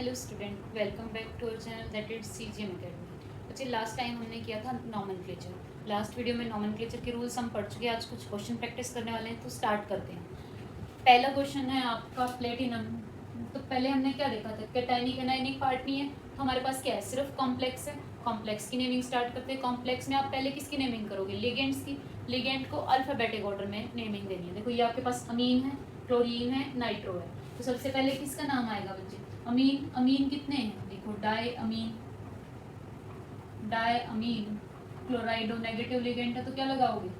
Hello student, welcome back to our channel that is CGM academy. बच्चे last time हमने किया था nomenclature. Last video में nomenclature के रूल्स हम पढ़ चुके हैं। आज कुछ क्वेश्चन प्रैक्टिस करने वाले हैं, तो स्टार्ट करते हैं। पहला क्वेश्चन है आपका प्लेटिनम। तो पहले हमने क्या देखा था, कैटायनिक एनायनिक पार्ट नहीं है, तो हमारे पास क्या है, सिर्फ कॉम्प्लेक्स है। कॉम्प्लेक्स की नेमिंग स्टार्ट करते हैं। कॉम्प्लेक्स में आप पहले किसकी नेमिंग करोगे, लिगेंड्स की। लिगेंड को अल्फाबेटिक ऑर्डर में नेमिंग देनी है। देखो ये आपके पास अमीन है, क्लोरीन है, नाइट्रो है। तो सबसे पहले किसका नाम आएगा बच्चे, अमीन। अमीन कितने हैं, देखो डाई अमीन, डाई अमीन क्लोराइडो नेगेटिव लिगेंड है, तो क्या लगाओगे,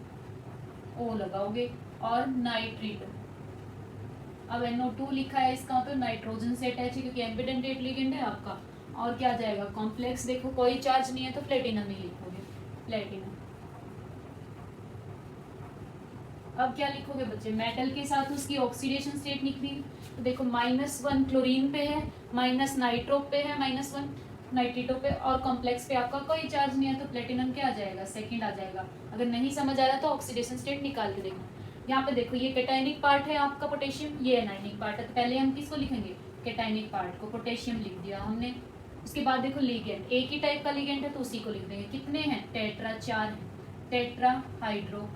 ओ लगाओगे। और नाइट्रेट, अब NO2 लिखा है, इसका मतलब नाइट्रोजन से अटैच है क्योंकि एम्बिडेंटेट लिगेंड है आपका। और क्या जाएगा, कॉम्प्लेक्स। देखो कोई चार्ज नहीं है तो प्लेटिनम ही लिखोगे, प्लेटिनम। अब क्या लिखोगे बच्चे, मेटल के साथ उसकी ऑक्सीडेशन स्टेट निकली। तो देखो -1 क्लोरीन पे है, माइनस नाइट्रो पे है, -1 नाइट्रेटो पे, और कॉम्प्लेक्स पे आपका कोई चार्ज नहीं है, तो प्लेटिनम क्या आ जाएगा, सेकंड आ जाएगा। अगर नहीं समझ आ रहा तो ऑक्सीडेशन स्टेट निकाल के देखना। यहाँ पे देखो ये कैटायनिक पार्ट है आपका पोटेशियम, ये एनायनिक पार्ट है। तो पहले हम किसको लिखेंगे, कैटायनिक पार्ट को, पोटेशियम लिख दिया हमने। उसके बाद देखो लिगेंड, एक ही टाइप का लिगेंड है तो उसी को लिख देंगे। कितने हैं, टेट्रा, 4 है। टेट्रा हाइड्रो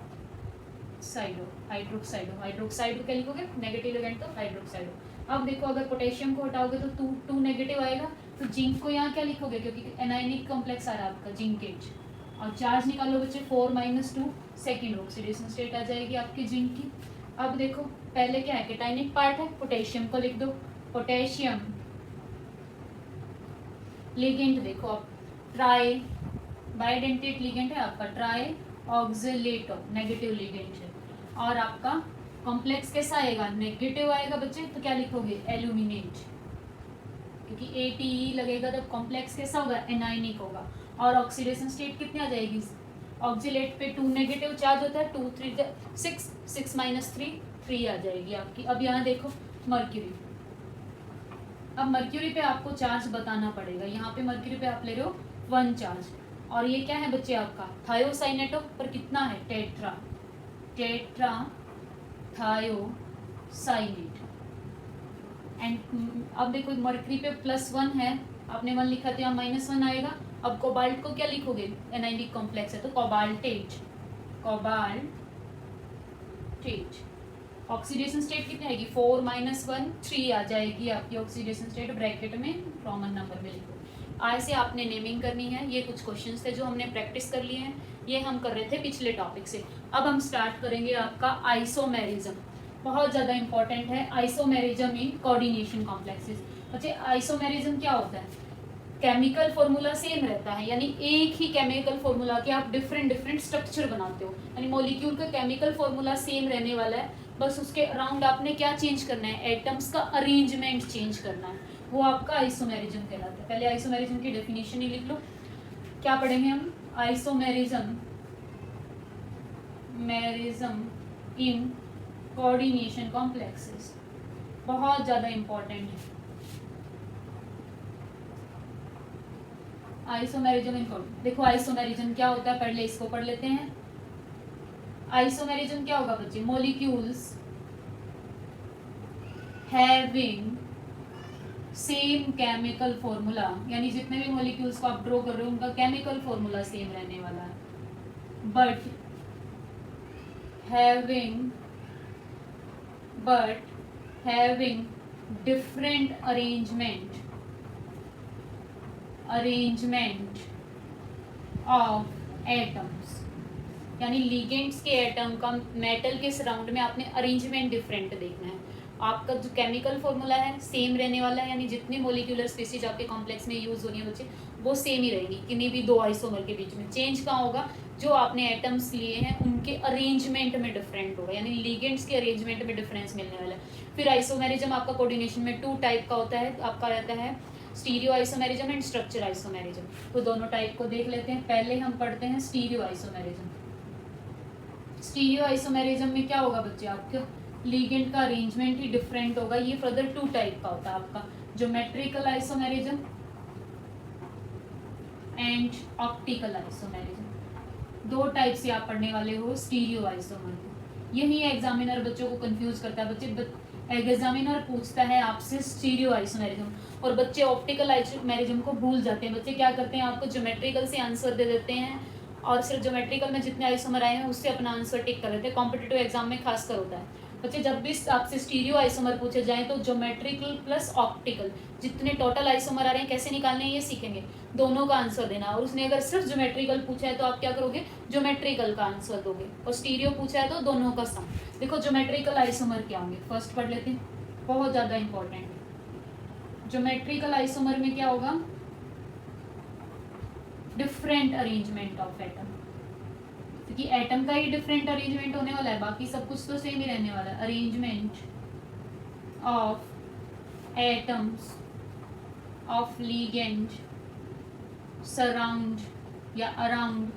साइडो, हाइड्रोक्साइडो, हाइड्रोक्साइडो क्या लिखोगे, नेगेटिव लिगेंड तो हाइड्रोक्साइडो। अब देखो अगर पोटेशियम को हटाओगे तो 2 नेगेटिव आएगा, तो जिंक को यहाँ क्या लिखोगे, क्योंकि एनायनिक कॉम्प्लेक्स आ रहा है आपका, जिंकेज। और चार्ज निकालो बच्चे, 4 - 2, सेकेंड ऑक्सीडेशन स्टेट आ जाएगी आपकी जिंक की। अब देखो पहले क्या है, कैटायनिक पार्ट है, पोटेशियम को लिख दो, पोटेशियम। लिगेंड देखो अब, ट्राई बाइडेंटेट लिगेंड है आपका, ट्राई ऑक्सिलेटो नेगेटिव लिगेंड है। और आपका कॉम्प्लेक्स कैसा आएगा, नेगेटिव आएगा बच्चे, तो क्या लिखोगे, एल्यूमिनेट, क्योंकि ATE लगेगा तब कॉम्प्लेक्स कैसा होगा, एनायनिक होगा। और ऑक्सीडेशन स्टेट कितनी आ जाएगी, ऑक्सिलेट पे 2 नेगेटिव चार्ज होता है, 2 3 6, 6 - 3 3 आ जाएगी आपकी। अब यहाँ देखो मर्क्यूरी, अब मर्क्यूरी पे आपको चार्ज बताना पड़ेगा। यहाँ पे मर्क्यूरी पे आप ले रहे हो 1 चार्ज, और ये क्या है बच्चे आपका, थायोसाइनेटो पर कितना है, टेट्रा, टेट्रा थायोसाइनेट। एंड अब देखो मर्क्यूरी पे +1 है, आपने 1 लिखा तो यहाँ -1 आएगा। अब कोबाल्ट को क्या लिखोगे, एनायनिक कॉम्प्लेक्स है तो कोबाल्टेट, कोबाल्टेट। ऑक्सीडेशन स्टेट कितनी आएगी, 4 - 1 3 आ जाएगी आपकी ऑक्सीडेशन स्टेट, ब्रैकेट में रोमन नंबर में लिखो। आज से आपने नेमिंग करनी है। ये कुछ क्वेश्चंस थे जो हमने प्रैक्टिस कर लिए हैं, ये हम कर रहे थे पिछले टॉपिक से। अब हम स्टार्ट करेंगे आपका आइसोमेरिज्म, बहुत ज़्यादा इंपॉर्टेंट है आइसोमेरिज्म इन कोऑर्डिनेशन कॉम्प्लेक्सेस। बच्चे आइसोमेरिज्म क्या होता है, केमिकल फॉर्मूला सेम रहता है, यानी एक ही केमिकल फॉर्मूला के आप डिफरेंट डिफरेंट स्ट्रक्चर बनाते हो, यानी मॉलिक्यूल का केमिकल फॉर्मूला सेम रहने वाला है, बस उसके अराउंड आपने क्या चेंज करना है, एटम्स का अरेंजमेंट चेंज करना है, वो आपका आइसोमेरिज्म कहलाता है। पहले आइसोमेरिज्म की डेफिनेशन ही लिख लो। क्या पढ़ेंगे हम, isomerism, merism in coordination complexes, बहुत ज़्यादा इंपॉर्टेंट है। आइसोमेरिज्म इन, देखो आइसोमेरिज्म क्या होता है, पहले इसको पढ़ लेते हैं। आइसोमेरिज्म क्या होगा बच्चे, molecules having same chemical formula, यानी जितने भी मॉलिक्यूल्स को आप ड्रॉ कर रहे हो उनका केमिकल फॉर्मूला सेम रहने वाला है, but having different arrangement of atoms, यानी लिगेंड्स के एटम का मेटल के सराउंड में आपने अरेंजमेंट डिफरेंट देखना है। आपका जो केमिकल फॉर्मूला है सेम रहने वाला है, यानी जितनी मोलिकुलर स्पीसीज आपके कॉम्प्लेक्स में यूज होनी है बच्चे वो सेम ही रहेगी, किन्हीं भी 2 आइसोमर के बीच में। चेंज कहाँ होगा, जो आपने एटम्स लिए हैं उनके अरेंजमेंट में डिफरेंट होगा, यानी लिगेंड्स के अरेंजमेंट में डिफरेंस मिलने वाला है। फिर आइसोमेरिज्म आपका कोऑर्डिनेशन में 2 टाइप का होता है, आपका रहता है stereo isomerism and structure isomerism. तो दोनों टाइप को देख लेते हैं। पहले हम पढ़ते हैं स्टीरियो आइसोमेरिज्म। स्टीरियो आइसोमेरिज्म में क्या होगा बच्चे, आपके लिगेंड का अरेंजमेंट ही डिफरेंट होगा। ये फर्दर 2 टाइप का होता है आपका, geometrical isomerism and optical isomerism. 2 type से आप पढ़ने वाले हो स्टीरियो आइसोमेरिज्म। यही एग्जामिनर बच्चों को कंफ्यूज करता है, बच्चे एग्जामिनर पूछता है आपसे स्टीरियो आइसोमेरिज्म, और बच्चे ऑप्टिकल आइसोमेरिज्म को भूल जाते हैं। बच्चे क्या करते हैं, आपको ज्योमेट्रिकल से आंसर दे देते हैं और सिर्फ ज्योमेट्रिकल में जितने आइसोमर आए हैं उससे अपना आंसर टिक कर देते हैं। कॉम्पिटिटिव एग्जाम में खासकर होता है। बच्चे जब भी आपसे स्टीरियो आइसोमर पूछे जाए तो ज्योमेट्रिकल प्लस ऑप्टिकल जितने टोटल आइसोमर आ रहे हैं कैसे निकालने हैं ये सीखेंगे, दोनों का आंसर देना। और उसने अगर सिर्फ ज्योमेट्रिकल पूछा है तो आप क्या करोगे, ज्योमेट्रिकल का आंसर दोगे, और स्टीरियो पूछा है तो दोनों का सम। देखो ज्योमेट्रिकल आइसोमर क्या होंगे, फर्स्ट पढ़ लेते हैं, बहुत ज़्यादा इंपॉर्टेंट है। ज्योमेट्रिकल आइसोमर में क्या होगा, डिफरेंट अरेंजमेंट ऑफ एटम, क्योंकि एटम का ही डिफरेंट अरेंजमेंट होने वाला है, बाकी सब कुछ तो सेम ही रहने वाला है। Arrangement of atoms of ligand surround या around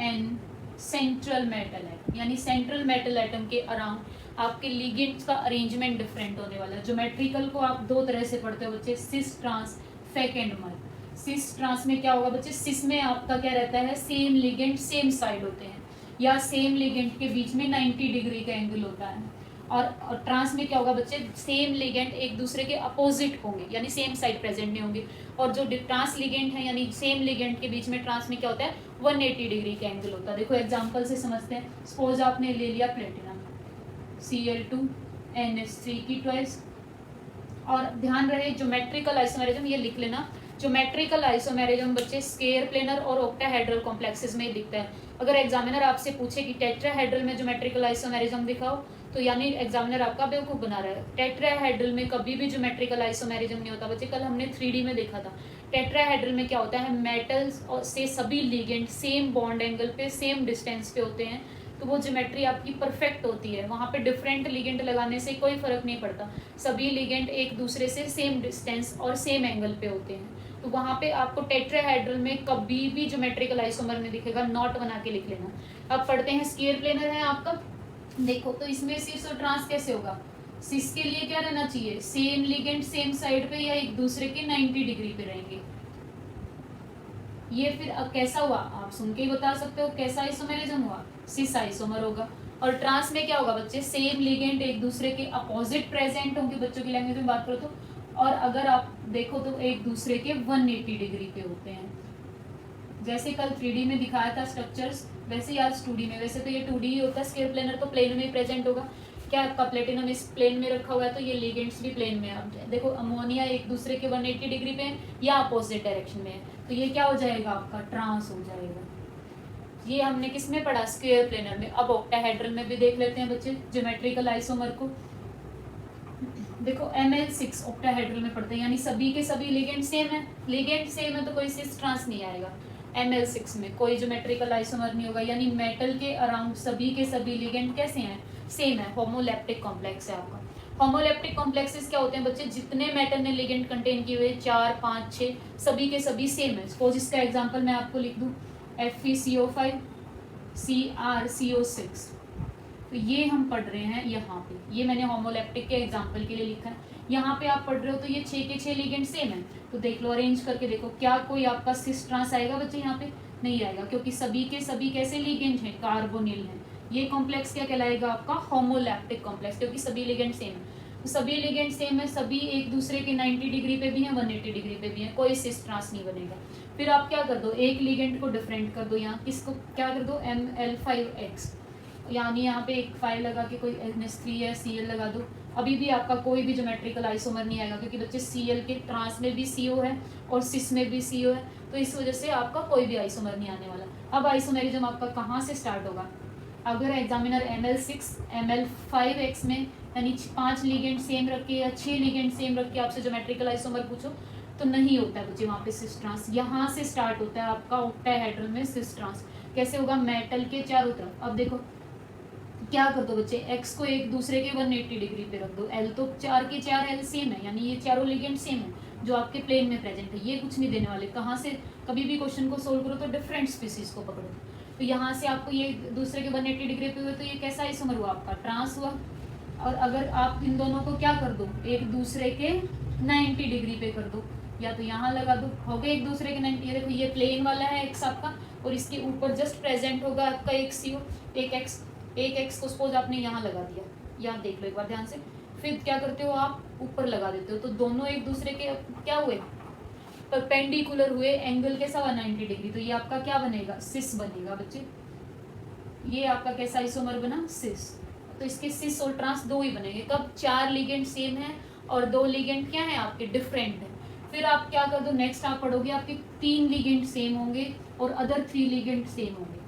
an central metal atom, यानी सेंट्रल मेटल एटम के अराउंड आपके लिगेंड्स का अरेंजमेंट डिफरेंट होने वाला है। ज्योमेट्रिकल को आप दो तरह से पढ़ते हो बच्चे, सिस ट्रांस, फेक एंड मर। सिस ट्रांस में क्या होगा बच्चे, सिस में आपका क्या रहता है, सेम लिगेंड सेम साइड होते हैं, या सेम लिगेंड के बीच में 90 डिग्री का एंगल होता है। और ट्रांस में क्या होगा बच्चे, सेम लिगेंड एक दूसरे के अपोजिट होंगे, यानी सेम साइड प्रेजेंट नहीं होंगे। और जो ट्रांस लिगेंड है यानी सेम लिगेंड के बीच में ट्रांस में क्या होता है, 180 डिग्री का एंगल होता है। देखो एग्जांपल से समझते हैं। सपोज आपने ले लिया प्लेटिनम Cl2NH3 की ट्वाइस, और ध्यान रहे ज्योमेट्रिकल आइसोमेरिज्म ये लिख लेना। ज्योमेट्रिकल आइसोमेरिज्म बच्चे स्क्वायर प्लेनर और ऑक्टाहेड्रल कॉम्प्लेक्सेस में दिखता है। अगर एग्जामिनर आपसे पूछे कि टेट्राहेड्रल में ज्योमेट्रिकल आइसोमेरिज्म दिखाओ, तो यानी एग्जामिनर आपका बेवकूफ़ बना रहा है। टेट्राहेड्रल में कभी भी ज्योमेट्रिकल आइसोमेरिज्म नहीं होता बच्चे, कल हमने 3D में देखा था। टेट्राहेड्रल में क्या होता है, मेटल्स और से सभी लिगेंड सेम बॉन्ड एंगल पे सेम डिस्टेंस पे होते हैं, तो वो ज्योमेट्री आपकी परफेक्ट होती है। वहाँ पे डिफरेंट लिगेंड लगाने से कोई फर्क नहीं पड़ता, सभी लिगेंड एक दूसरे से सेम डिस्टेंस और सेम एंगल पे होते हैं। तो वहाँ पे आपको टेट्राहेड्रल में कभी भी ज्योमेट्रिकल आइसोमर नहीं दिखेगा, नॉट बना के लिख लेना। अब पढ़ते हैं स्क्वायर प्लेनर है आपका। देखो तो इसमें सिस और ट्रांस कैसे होगा, सिस के लिए क्या रहना चाहिए, सेम लिगेंड सेम साइड पे या एक दूसरे के 90 डिग्री पे रहेंगे। ये फिर अब कैसा हुआ, आप सुन के ही बता सकते हो कैसा आइसोमेरिज्म हुआ, सिस आइसोमर होगा। और ट्रांस में क्या होगा बच्चे, सेम लिगेंड एक दूसरे के अपोजिट प्रेजेंट होंगे, बच्चों की लैंग्वेज में बात करो तो। और अगर आप देखो तो एक दूसरे के 180 डिग्री पे होते हैं। जैसे कल 3D में दिखाया था स्ट्रक्चर्स, वैसे ही आज 2D में। वैसे तो ये 2D ही होता है, स्क्वायर प्लेनर तो प्लेन में ही प्रेजेंट होगा। क्या आपका प्लेटिनम इस प्लेन में रखा हुआ है, तो ये लिगेंड्स भी प्लेन में। अब देखो अमोनिया एक दूसरे के 180 डिग्री पे या अपोजिट डायरेक्शन में है, तो ये क्या हो जाएगा आपका, ट्रांस हो जाएगा। ये हमने किस में पढ़ा, स्क्वायर प्लेनर में। अब ऑक्टाहेड्रल में भी देख लेते हैं बच्चे ज्योमेट्रिकल आइसोमर को। देखो Ml6 ऑक्टाहेड्रल में पढ़ते हैं, यानी सभी के सभी लिगेंड सेम है। लिगेंड सेम है तो कोई सिस ट्रांस नहीं आएगा। Ml6 में कोई ज्योमेट्रिकल आइसोमर नहीं होगा, यानी मेटल के अराउंड सभी के सभी लिगेंड कैसे हैं, सेम है। होमोलेप्टिक कॉम्प्लेक्स है आपका। होमोलेप्टिक कॉम्प्लेक्सेस क्या होते हैं बच्चे, जितने मेटल ने लिगेंड कंटेन किए हुए 4, 5, 6 सभी के सभी सेम है। सपोज इसका एग्जांपल मैं आपको लिख दूं, FeCO5 CrCO6, तो ये हम पढ़ रहे हैं यहाँ पे, ये मैंने होमोलेप्टिक के एग्जांपल के लिए लिखा है। यहाँ पे आप पढ़ रहे हो तो ये 6 के 6 लिगेंड सेम है, तो देख लो अरेंज करके देखो, क्या कोई आपका सिस ट्रांस आएगा बच्चे, यहाँ पे नहीं आएगा, क्योंकि सभी के सभी कैसे लिगेंड हैं, कार्बोनिल हैं। ये कॉम्प्लेक्स क्या कहलाएगा आपका, होमोलैप्टिक कॉम्प्लेक्स, क्योंकि सभी लिगेंड सेम है। तो सभी लिगेंड सेम है, सभी एक दूसरे के 90 डिग्री पे भी हैं, 180 डिग्री पे भी हैं, कोई सिस ट्रांस नहीं बनेगा। फिर आप क्या कर दो, एक लिगेंड को डिफरेंट कर दो, यहाँ किसको क्या कर दो, Ml5X, यानी यहाँ पे एक 5 लगा के कोई NH3 या Cl लगा दो। अभी भी आपका कोई भी ज्योमेट्रिकल आइसोमर नहीं आएगा, क्योंकि बच्चे Cl के ट्रांस में भी CO है और सिस में भी CO है, तो इस वजह से आपका कोई भी आइसोमर नहीं आने वाला। अब आइसोमेरिज्म आपका कहाँ से स्टार्ट होगा, अगर एग्जामिनर Ml6 Ml5X में यानी 5 लिगेंड सेम रख के या 6 लिगेंड सेम रख के आपसे ज्योमेट्रिकल आइसोमर पूछो तो नहीं होता है बच्चे वहाँ पे सिस ट्रांस। यहाँ से स्टार्ट होता है आपका ऑक्टाहेड्रल में सिस ट्रांस। कैसे होगा, मेटल के चारों तरफ। अब देखो क्या कर दो बच्चे, X को एक दूसरे के 180 डिग्री पे रख दो, L तो 4 के 4 L सेम है, यानी ये चारों लिगेंड सेम है जो आपके प्लेन में प्रेजेंट है। ये कुछ नहीं देने वाले, कहाँ से कभी भी क्वेश्चन को सोल्व करो तो डिफरेंट स्पीसीज को पकड़ो। तो यहाँ से आपको ये दूसरे के 180 डिग्री पे हुए, तो ये कैसा आइसोमर हुआ आपका, ट्रांस हुआ। और अगर आप इन दोनों को क्या कर दो, एक दूसरे के 90 डिग्री पे कर दो, या तो यहाँ लगा दो, हो गए एक दूसरे के 90। ये देखो ये प्लेन वाला है X आपका, और इसके ऊपर जस्ट प्रेजेंट होगा आपका एक CO, एक X को सपोज आपने यहाँ लगा दिया, यहाँ देख लो एक बार ध्यान से। फिर क्या करते हो आप, ऊपर लगा देते हो, तो दोनों एक दूसरे के क्या हुए, परपेंडिकुलर हुए, एंगल के साथ 190 डिग्री। तो ये आपका क्या बनेगा, सिस बनेगा बच्चे। ये आपका कैसा आइसोमर बना, सिस। तो इसके सिस और ट्रांस दो ही बनेंगे। कब, 4 लिगेंड सेम है और 2 लिगेंड क्या है आपके, डिफरेंट है। फिर आप क्या कर दो, नेक्स्ट आप पढ़ोगे आपके 3 लिगेंड सेम होंगे और अदर 3 लिगेंड सेम होंगे,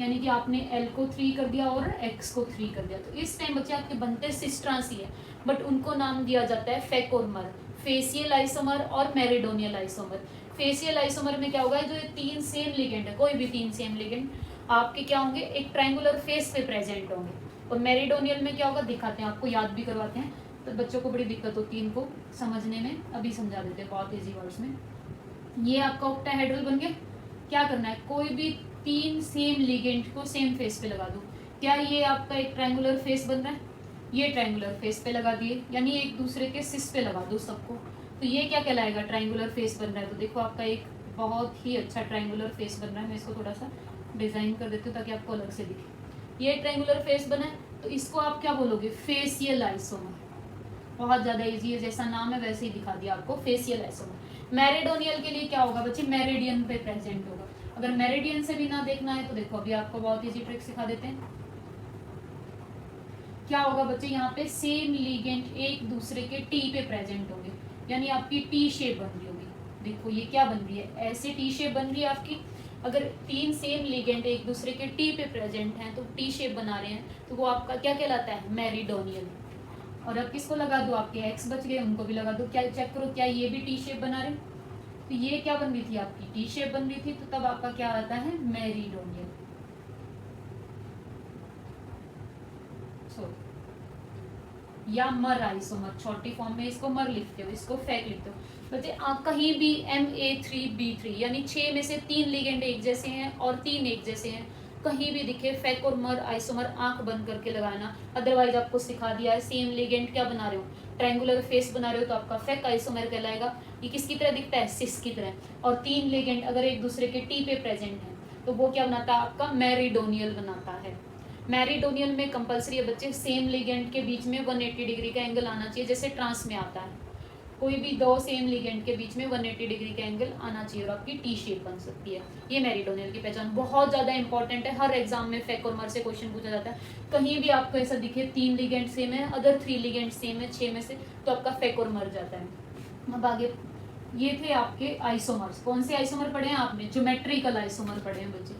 यानी कि आपने एल को 3 कर दिया और एक्स को 3 कर दिया। तो इस टाइम बच्चे आपके बनते सिस ट्रांस ही है, बट उनको नाम दिया जाता है फेक और मर, फेसियल आइसोमर और मेरिडोनियल आइसोमर। फेसियल आइसोमर में क्या होगा, जो ये 3 सेम लिगेंड है, कोई भी 3 सेम लिगेंड आपके क्या होंगे, एक ट्रायंगुलर फेस पे प्रेजेंट होंगे। और मेरिडोनियल में क्या होगा, दिखाते हैं आपको, याद भी करवाते हैं, तो बच्चों को बड़ी दिक्कत होती है इनको समझने में, अभी समझा देते हैं बहुत इजी वर्ड्स में। ये आपका ऑक्टाहेड्रल बन गया। क्या करना है, कोई भी 3 सेम लिगेंड को सेम फेस पे लगा दो। क्या ये आपका एक ट्रायंगुलर फेस बन रहा है, ये ट्रायंगुलर फेस पे लगा दिए, यानी एक दूसरे के सिस पे लगा दो सबको, तो ये क्या कहलाएगा, ट्रायंगुलर फेस बन रहा है। तो देखो आपका एक बहुत ही अच्छा ट्रायंगुलर फेस बन रहा है। मैं इसको थोड़ा सा डिजाइन कर देती हूँ ताकि आपको अलग से दिखे। ये ट्रायंगुलर फेस बना है, तो इसको आप क्या बोलोगे, फेसियल आइसोमर। बहुत ज्यादा इजी है, जैसा नाम है वैसे ही दिखा दिया आपको, फेसियल आइसोमर। मेरिडोनियल के लिए क्या होगा बच्चे, मेरिडियन पे प्रेजेंट होगा। अगर मेरिडियन से भी ना देखना है तो देखो अभी आपको बहुत इजी ट्रिक सिखा देते हैं। क्या होगा बच्चे, यहाँ पे सेम लिगेंड एक दूसरे के टी पे प्रेजेंट होंगे, यानी आपकी टी शेप बन रही होगी। देखो ये क्या बन रही है, ऐसे टी शेप बन रही है आपकी। अगर 3 सेम लिगेंड एक दूसरे के टी पे प्रेजेंट हैं तो टी शेप बना रहे हैं, तो वो आपका क्या कहलाता है, मेरिडोनियल। और अब किसको लगा दो, आपके एक्स बच गए, उनको भी लगा दो। क्या चेक करो, क्या ये भी टी शेप बना रहे, तो ये क्या बन रही थी आपकी, टी शेप बन रही थी, तो तब आपका क्या आता है, मेरिडोनियल। या मर आइसोमर, छोटी फॉर्म में इसको मर लिखते हो, इसको फेक लिखते हो बच्चे। कहीं भी Ma3B3 यानी 6 में से 3 लिगेंड एक जैसे हैं और 3 एक जैसे हैं, कहीं भी दिखे फेक और मर आइसोमर आंख बंद करके लगाना। अदरवाइज आपको सिखा दिया है, सेम लिगेंड क्या बना रहे हो, ट्रायंगुलर फेस बना रहे हो, तो आपका फेक आइसोमर कहलाएगा। ये किसकी तरह दिखता है, सिस की तरह। और 3 लिगेंड अगर एक दूसरे के टी पे प्रेजेंट है तो वो क्या बनाता है, आपका मेरिडोनियल बनाता है। मेरिडोनियल में कंपलसरी है बच्चे, सेम लिगेंड के बीच में 180 डिग्री का एंगल आना चाहिए, जैसे ट्रांस में आता है। कोई भी 2 सेम लिगेंड के बीच में 180 डिग्री का एंगल आना चाहिए और आपकी टी शेप बन सकती है। ये मेरिडोनियल की पहचान बहुत ज्यादा इंपॉर्टेंट है, हर एग्जाम में फेक और मर से क्वेश्चन पूछा जाता है। कहीं भी आपको ऐसा दिखे 3 लिगेंड सेम है, अदर 3 लिगेंड सेम है 6 में से, तो आपका फेक और मर जाता है। अब आगे, ये थे आपके आइसोमर्स। कौन से आइसोमर पढ़े हैं आपने, ज्योमेट्रिकल आइसोमर पढ़े हैं बच्चे।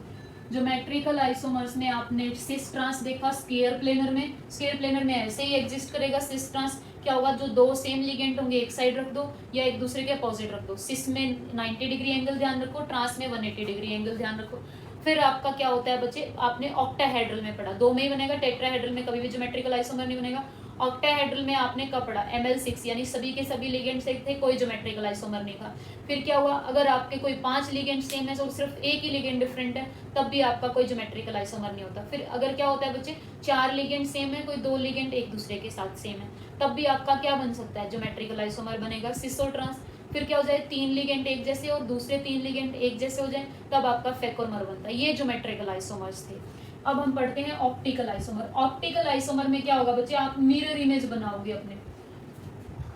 ज्योमेट्रिकल आइसोमर्स में आपने सिस ट्रांस देखा स्क्वायर प्लेनर में। स्क्वायर प्लेनर में ऐसे ही एग्जिस्ट करेगा सिस ट्रांस। क्या होगा, जो 2 सेम लिगेंड होंगे एक साइड रख दो या एक दूसरे के अपोजिट रख दो। सिस में 90 डिग्री एंगल ध्यान रखो, ट्रांस में 180 डिग्री एंगल ध्यान रखो। फिर आपका क्या होता है बच्चे, आपने ऑक्टाहेड्रल में पढ़ा, 2 में ही बनेगा, टेट्राहेड्रल में कभी भी ज्योमेट्रिकल आइसोमर नहीं बनेगा। ऑक्टाहेड्रल में आपने कब पढ़ा, ML6 यानी सभी के सभी लिगेंड से थे, कोई ज्योमेट्रिकल आइसोमर नहीं था। फिर क्या हुआ, अगर आपके कोई 5 लिगेंड सेम है तो सिर्फ एक ही लिगेंड डिफरेंट है, तब भी आपका कोई ज्योमेट्रिकल आइसोमर नहीं होता। फिर अगर क्या होता है बच्चे, 4 लिगेंड सेम है, कोई 2 लिगेंड एक दूसरे के साथ सेम है, तब भी आपका क्या बन सकता है, ज्योमेट्रिकल आइसोमर बनेगा, सिस और ट्रांस। फिर क्या हो जाए, 3 लिगेंड एक जैसे और दूसरे 3 लिगेंड एक जैसे हो जाए, तब आपका फेक और मर बनता है। ये ज्योमेट्रिकल आइसोमर्स थे। अब हम पढ़ते हैं ऑप्टिकल आइसोमर। ऑप्टिकल आइसोमर में क्या होगा बच्चे, आप मिरर इमेज बनाओगे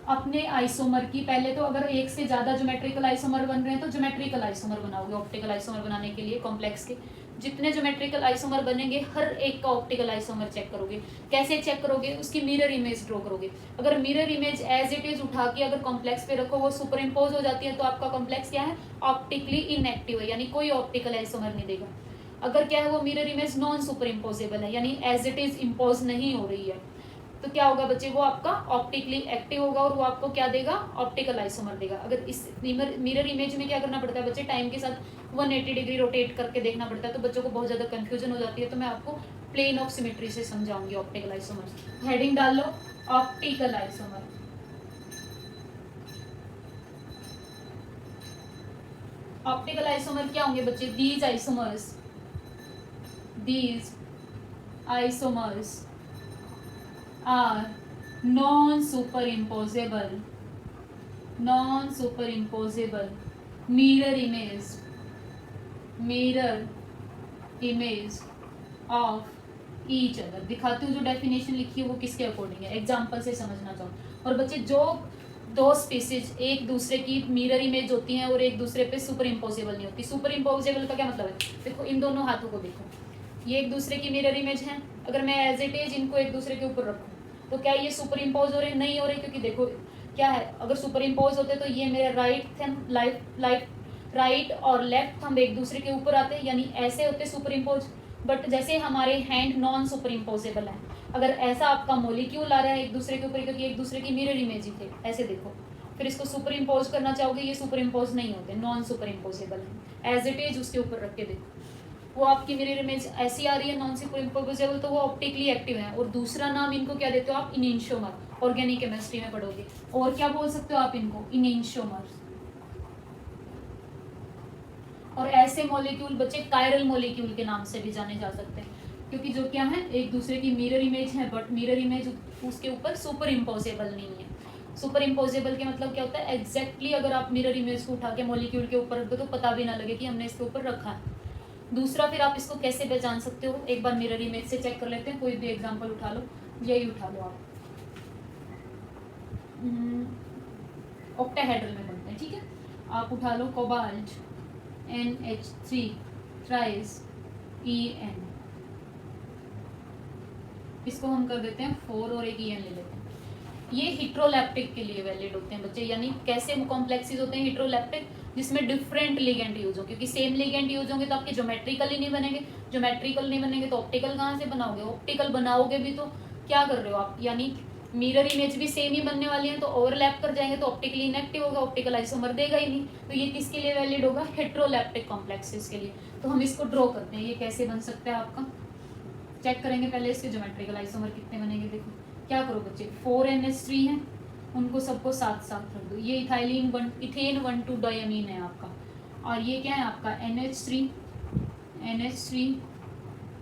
अपने आइसोमर की। पहले तो अगर एक से ज्यादा ज्योमेट्रिकल आइसोमर बन रहे हैं तो ज्योमेट्रिकल आइसोमर बनाओगे। ऑप्टिकल आइसोमर बनाने के लिए कॉम्प्लेक्स के जितने ज्योमेट्रिकल आइसोमर बनेंगे, हर एक का ऑप्टिकल आइसोमर चेक करोगे। कैसे चेक करोगे, उसकी मिरर इमेज ड्रॉ करोगे। अगर mirror image as it is उठा के अगर कॉम्प्लेक्स पे रखो, वो सुपर इम्पोज हो जाती है, तो आपका कॉम्प्लेक्स क्या है, ऑप्टिकली इनएक्टिव है, यानी कोई ऑप्टिकल आइसोमर नहीं देगा। अगर क्या है, वो mirror image non super imposable है, यानी एज इट इज इम्पोज नहीं हो रही है, तो क्या होगा बच्चे, वो आपका ऑप्टिकली एक्टिव होगा और वो आपको क्या देगा, ऑप्टिकल आइसोमर देगा। अगर इस मिरर इमेज में क्या करना पड़ता है बच्चे, टाइम के साथ 180 डिग्री रोटेट करके देखना पड़ता है, तो बच्चों को बहुत ज्यादा कंफ्यूजन हो जाती है। तो मैं आपको प्लेन ऑफ सिमेट्री से समझाऊंगी ऑप्टिकल आइसोमर। हेडिंग डाल लो, ऑप्टिकल आइसोमर। ऑप्टिकल आइसोमर क्या होंगे बच्चे, these isomers are non-superimposable mirror image of each other. दिखाती हूँ जो डेफिनेशन लिखी है वो किसके अकॉर्डिंग है, एग्जाम्पल से समझना चाहूँ। और बच्चे जो दो स्पीसीज एक दूसरे की मिरर इमेज होती हैं और एक दूसरे पे सुपर इम्पोजेबल नहीं होती। सुपर इम्पोजेबल का क्या मतलब है, देखो इन दोनों हाथों को देखो, ये एक दूसरे की मिरर इमेज है। अगर मैं एज इट इज इनको एक दूसरे के ऊपर रखूँ तो क्या ये सुपर इम्पोज हो रहे, नहीं हो रहे, क्योंकि देखो क्या है, अगर सुपर इम्पोज होते तो ये मेरे राइट और लेफ्ट थंब एक दूसरे के ऊपर आते, यानी ऐसे होते सुपर इम्पोज। बट जैसे हमारे हैंड नॉन सुपर इम्पोजेबल है, अगर ऐसा आपका मोलिक्यूल आ रहा है एक दूसरे के ऊपर, क्योंकि एक दूसरे की मिरर इमेज ही थे, ऐसे देखो, फिर इसको सुपर इम्पोज करना चाहोगे, ये सुपर इम्पोज नहीं होते, नॉन सुपर इम्पोजेबल है। एज इट इज उसके ऊपर रख के देखो, वो आपकी मिरर इमेज ऐसी आ रही है नॉन सुपर इम्पोजेबल, तो वो ऑप्टिकली एक्टिव है। और दूसरा नाम इनको क्या देते हो आप, इनेंशियोमर, ऑर्गेनिक केमिस्ट्री में पढ़ोगे। और क्या बोल सकते हो आप इनको, इनेंशियोमर। और ऐसे मॉलिक्यूल बच्चे कायरल मॉलिक्यूल के नाम से भी जाने जा सकते हैं, क्योंकि जो क्या है एक दूसरे की मिरर इमेज है, बट मिरर इमेज उसके ऊपर सुपर इम्पोजेबल नहीं है। सुपर इम्पोजेबल के मतलब क्या होता है, एग्जैक्टली अगर आप मिरर इमेज को उठा के मॉलिक्यूल के ऊपर रख दो तो पता भी ना लगे कि हमने इसके ऊपर रखा है। दूसरा फिर आप इसको कैसे पहचान सकते हो, एक बार मिरर इमेज से चेक कर लेते हैं। कोई भी एग्जाम्पल उठा लो, यही उठा लो आप, ऑक्टाहेड्रल में बनते हैं, ठीक है। आप उठा लो कोबाल्ट NH3 थ्राइस EN, इसको हम कर देते हैं 4 और एक EN ले लेते हैं। ये हिट्रोलैप्टिक के लिए वैलिड होते हैं बच्चे, यानी कैसे कॉम्प्लेक्सेस होते हैं हिट्रोलैप्टिक, जिसमें डिफरेंट लिगेंड यूज हो, क्योंकि सेम लिगेंड यूज होंगे तो आपके ज्योमेट्रिकल ही नहीं बनेंगे, ज्योमेट्रिकल नहीं बनेंगे तो ऑप्टिकल कहाँ से बनाओगे, ऑप्टिकल बनाओगे भी तो क्या कर रहे हो आप, यानी मिरर इमेज भी सेम ही बनने वाली है, तो ओवरलैप कर जाएंगे तो ऑप्टिकली इनएक्टिव होगा, ऑप्टिकल आइसोमर देगा ही नहीं। तो ये किसके लिए वैलिड होगा, हेट्रोलैप्टिक कॉम्प्लेक्सेस के लिए। तो हम इसको ड्रॉ करते हैं, ये कैसे बन सकता है आपका, चेक करेंगे पहले इसके ज्योमेट्रिकल आइसोमर कितने बनेंगे। देखो क्या करो बच्चे, 4NH3 है, उनको सबको साथ साथ रख दो। ये इथाइलिन इथेन 1,2 डायमीन है आपका, और ये क्या है आपका NH3 NH3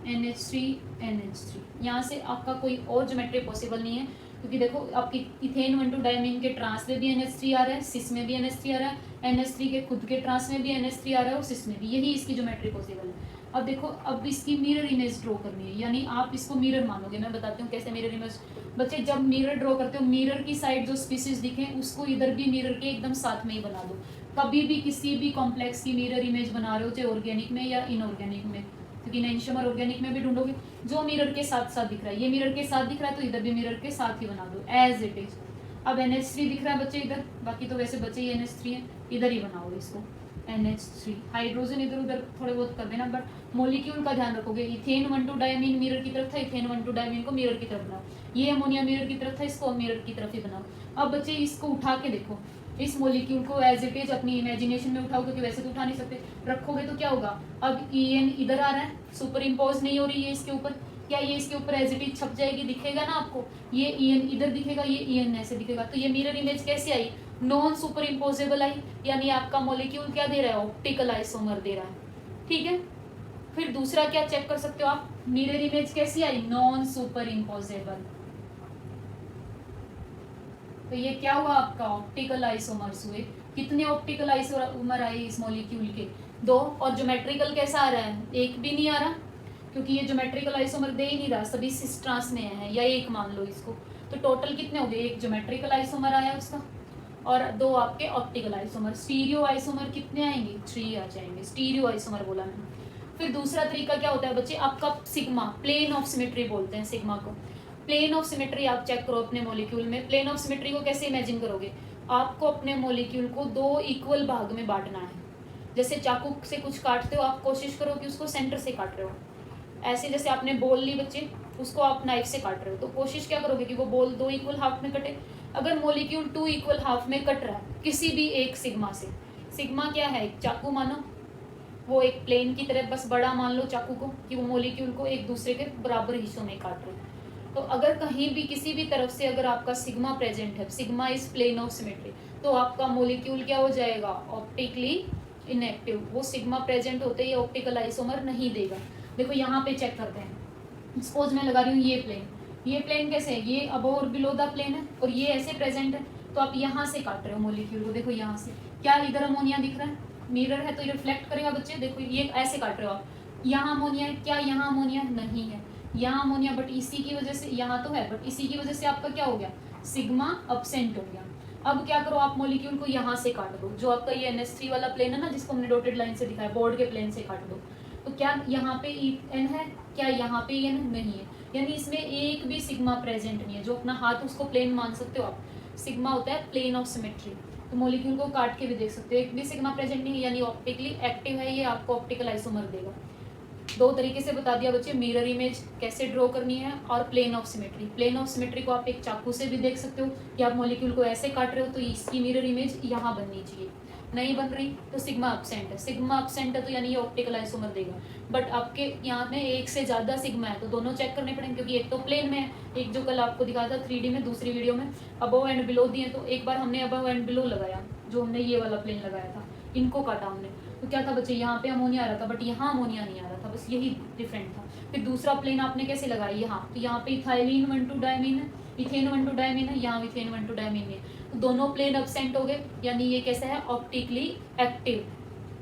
NH3 NH3। यहाँ से आपका कोई और ज्योमेट्री पॉसिबल नहीं है, क्योंकि देखो आपकी इथेन 1,2 डायमीन के ट्रांस में भी NH3 आ रहा है, सिस में भी NH3 आ रहा है, NH3 के खुद के ट्रांस में भी NH3 आ रहा है और सिस में भी, यही इसकी ज्योमेट्री पॉसिबल है। अब देखो, अब इसकी मिरर इमेज ड्रॉ करनी है, यानी आप इसको मिरर मानोगे। मैं बताती हूँ कैसे मिरर इमेज। बच्चे जब मिरर ड्रॉ करते हो, मिरर की साइड जो स्पीसीज दिखे उसको इधर भी मिरर के एकदम साथ में ही बना दो। कभी भी किसी भी कॉम्प्लेक्स की मिरर इमेज बना रहे हो, चाहे ऑर्गेनिक में या इनऑर्गेनिक में, क्योंकि इनेंशियोमर ऑर्गेनिक में भी ढूंढोगे, जो मिरर के साथ साथ दिख रहा है, ये मिरर के साथ दिख रहा है तो इधर भी मिरर के साथ ही बना दो एज इट इज। अब NH3 दिख रहा है बच्चे इधर, बाकी तो वैसे बच्चे ही NH3 है, इधर ही बनाओ इसको NH3। हाइड्रोजन इधर उधर थोड़े बहुत कर देना, बट मॉलिक्यूल का ध्यान रखोगे। इथेन 1,2 डायमीन मिरर की तरफ था, इथेन 1,2 डायमीन को मिरर की तरफ बनाओ। ये अमोनिया मिरर की तरफ था, इसको मिरर की तरफ ही बनाओ। अब बच्चे इसको उठा के देखो, इस मॉलिक्यूल को एज इट इज अपनी इमेजिनेशन में उठाओ, क्योंकि वैसे तो उठा नहीं सकते, रखोगे तो क्या होगा। अब EN इधर आ रहा है, सुपर इम्पोज नहीं हो रही है इसके ऊपर, क्या ये इसके ऊपर एज इट इज छप जाएगी, दिखेगा ना आपको, ये EN इधर दिखेगा, ये EN ऐसे दिखेगा। तो ये मिरर इमेज कैसे आई, नॉन सुपर इम्पोजेबल आई, यानी आपका मॉलिक्यूल क्या दे रहा है, ऑप्टिकल आइसोमर दे रहा है, ठीक है। फिर दूसरा क्या चेक कर सकते हो आप, मिरर इमेज कैसी आई, नॉन सुपर इम्पोजेबल। तो ये क्या हुआ आपका, ऑप्टिकल आइसोमर्स हुए। कितने ऑप्टिकल आइसोमर आए इस मॉलिक्यूल के, 2। और ज्योमेट्रिकल कैसा आ रहा है, एक भी नहीं आ रहा, क्योंकि ये ज्योमेट्रिकल आइसोमर दे ही नहीं रहा, सभी सिस ट्रांस में है, या एक मान लो इसको। तो टोटल कितने हो गए, एक ज्योमेट्रिकल आइसोमर आया उसका, और 2 आपके ऑप्टिकल आइसोमर। स्टीरियो आइसोमर कितने आएंगे, 3 आ जाएंगे, स्टीरियो आइसोमर बोला मैंने। फिर दूसरा तरीका क्या होता है बच्चे आपका, सिग्मा, प्लेन ऑफ सिमेट्री बोलते हैं सिग्मा को। प्लेन ऑफ सिमेट्री आप चेक करो अपने मॉलिक्यूल में। प्लेन ऑफ सिमेट्री को कैसे इमेजिन करोगे, आपको अपने मॉलिक्यूल को 2 इक्वल भाग में बांटना है। जैसे चाकू से कुछ काटते हो, आप कोशिश करो कि उसको सेंटर से काट रहे हो, ऐसे जैसे आपने बॉल ली बच्चे, उसको आप नाइफ से काट रहे हो, तो कोशिश क्या करोगे कि वो बॉल 2 इक्वल हाफ में कटे। अगर मॉलिक्यूल 2 इक्वल हाफ में कट रहा है किसी भी एक सिग्मा से, सिग्मा क्या है, एक चाकू मानो, वो एक प्लेन की तरह बस बड़ा मान लो चाकू को, कि वो मॉलिक्यूल को एक दूसरे के बराबर हिस्सों में काट रहे हैं। तो अगर कहीं भी किसी भी तरफ से अगर आपका सिग्मा प्रेजेंट है, sigma is plane of symmetry, तो आपका मॉलिक्यूल क्या हो जाएगा, ऑप्टिकली इनएक्टिव। वो सिग्मा प्रेजेंट होते ही ऑप्टिकल आइसोमर नहीं देगा। देखो यहाँ पे चेक करते हैं, सपोज मैं लगा रही हूँ ये प्लेन कैसे है, ये अबव और बिलो द प्लेन है, और ये ऐसे प्रेजेंट है, तो आप यहाँ से काट रहे हो मॉलिक्यूल को। देखो यहाँ से क्या इधर अमोनिया दिख रहा है, मिरर है तो ये रिफ्लेक्ट करेगा बच्चे, देखो ये ऐसे काट रहे हो आप, यहाँ अमोनिया है, क्या यहाँ अमोनिया नहीं है, यहाँ अमोनिया, बट इसी की वजह से यहाँ तो है, बट इसी की वजह से आपका क्या हो गया, सिग्मा अब्सेंट हो गया। अब क्या करो, आप मॉलिक्यूल को यहाँ से काट दो, जो आपका ये NH3 वाला प्लेन है ना, जिसको हमने डॉटेड लाइन से दिखाया, बोर्ड के प्लेन से काट दो। तो क्या यहाँ पे N है, क्या यहाँ पे N नहीं है, यानी इसमें एक भी सिग्मा प्रेजेंट नहीं है। जो अपना हाथ उसको प्लेन मान सकते हो आप, सिग्मा होता है प्लेन ऑफ सिमेट्री। तो मॉलिक्यूल को काट के भी देख सकते हो, एक भी सिग्मा प्रेजेंट नहीं है, यानी ऑप्टिकली एक्टिव है, ये आपको ऑप्टिकल आइसोमर देगा। दो तरीके से बता दिया बच्चे, मिरर इमेज कैसे ड्रॉ करनी है और plane of symmetry. Plane of symmetry को आप एक चाकू से भी देख सकते हो कि आप मॉलिक्यूल को ऐसे काट रहे हो तो इसकी मिरर इमेज यहाँ बननी चाहिए, नहीं बन रही तो सिग्मा अब्सेंट है। सिग्मा अब्सेंट है तो यानी ये ऑप्टिकल आइसोमर देगा। बट आपके यहाँ में एक से ज़्यादा सिग्मा है तो दोनों चेक करने पड़ेंगे, क्योंकि एक तो प्लेन में है, एक जो कल आपको दिखाया था 3D में दूसरी वीडियो में अबव एंड बिलो दिए। तो एक बार हमने अबव एंड बिलो लगाया, जो हमने ये वाला प्लेन लगाया था, इनको काटा हमने, तो क्या था बच्चे, यहाँ पे अमोनिया आ रहा था बट यहाँ अमोनिया नहीं आ रहा था, बस यही डिफरेंट था। फिर दूसरा प्लेन आपने कैसे लगाया, यहाँ तो यहाँ पे इथाइलिन 1,2 डायमीन है, इथेन 1,2 डायमीन है, यहाँ इथेन 1,2 डायमीन है, तो दोनों प्लेन अब्सेंट हो गए, यानी ये कैसा है, ऑप्टिकली एक्टिव।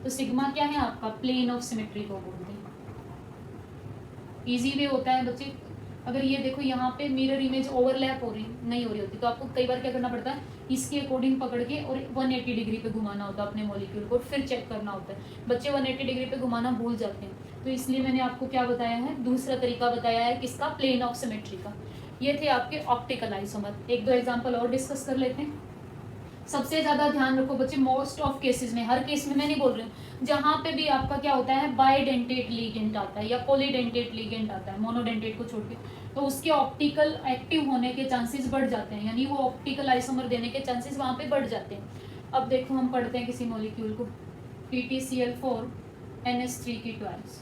तो सिग्मा क्या है आपका, प्लेन ऑफ सिमेट्री को बोलते हैं। इजी वे होता है बच्चे। अगर ये देखो यहाँ पे मिरर इमेज ओवरलैप हो रही नहीं हो रही होती, तो आपको कई बार क्या करना पड़ता है, इसके अकॉर्डिंग पकड़ के और 180 डिग्री पे घुमाना होता है अपने मॉलिक्यूल को, फिर चेक करना होता है। बच्चे 180 डिग्री पे घुमाना भूल जाते हैं, तो इसलिए मैंने आपको क्या बताया है, दूसरा तरीका बताया है, किसका, प्लेन ऑफ सिमेट्री का। ये थे आपके ऑप्टिकल आइसोमर। एक दो एग्जाम्पल और डिस्कस कर लेते हैं। सबसे ज्यादा ध्यान रखो बच्चे, मोस्ट ऑफ केसेस में, हर केस में मैं नहीं बोल रही हूँ, जहां पे भी आपका क्या होता है, बाइडेंटेट लिगेंड आता है या पॉलीडेंटेट लिगेंड आता है, मोनोडेंटेट को छोड़ के, तो उसके ऑप्टिकल एक्टिव होने के चांसेस बढ़ जाते हैं, यानी वो ऑप्टिकल आइसोमर देने के चांसेस वहां पे बढ़ जाते हैं। अब देखो हम पढ़ते हैं किसी मॉलिक्यूल को, PtCl4 NH3 की ट्वाइस।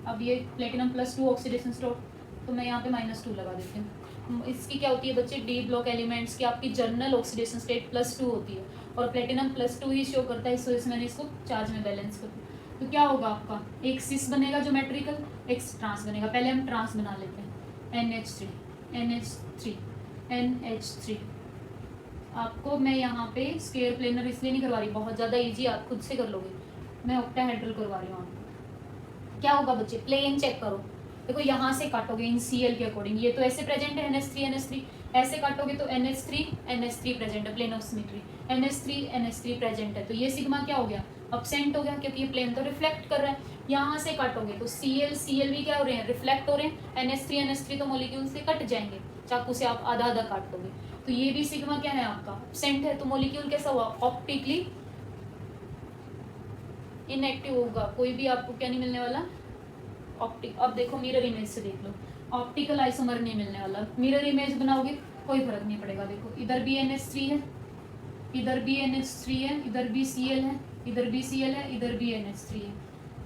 अब ये प्लेटिनम +2 ऑक्सीडेशन स्टेट, तो मैं यहाँ पे -2 लगा देती हूँ। इसकी क्या होती है बच्चे, डी ब्लॉक एलिमेंट्स की आपकी जर्नल ऑक्सीडेशन स्टेट +2 होती है, और प्लेटिनम +2 ही शो करता है, इस वजह से मैंने इसको चार्ज में बैलेंस कर दिया। तो क्या होगा आपका, एक सिस बनेगा ज्योमेट्रिकल, एक ट्रांस बनेगा। पहले हम ट्रांस बना लेते हैं, NH3 आपको मैं यहाँ पे स्क्वायर प्लेनर इसलिए नहीं करवा रही, बहुत ज़्यादा ईजी, आप खुद से कर लोगे, मैं ऑक्टाहेड्रल करवा रही हूँ आपको। क्या होगा बच्चे, प्लेन चेक करो, देखो यहाँ से काटोगे इन Cl के अकॉर्डिंग, ये तो ऐसे प्रेजेंट है NH3 ऐसे काटोगे तो NH3 प्रेजेंट है, plane of symmetry, NH3 present है, तो ये सिग्मा क्या हो गया, अब्सेंट हो गया, क्योंकि ये प्लेन तो रिफ्लेक्ट कर रहा है। यहाँ से काटोगे तो Cl भी क्या हो रहे हैं, रिफ्लेक्ट हो रहे हैं, NH3 तो मॉलिक्यूल से कट जाएंगे, चाकू से आप आधा आधा काट दोगे, तो ये भी सिग्मा क्या है आपका, अब्सेंट है, तो मॉलिक्यूल कैसा हुआ, ऑप्टिकली इनएक्टिव होगा, कोई भी आपको क्या नहीं मिलने वाला, ऑप्टिक। अब देखो मिरर इमेज से देख लो, ऑप्टिकल आइसोमर नहीं मिलने वाला, मिरर इमेज बनाओगे कोई फर्क नहीं पड़ेगा। देखो इधर भी NH3 है, इधर भी NH3 है, इधर भी Cl है, इधर भी Cl है, इधर भी NH3 है।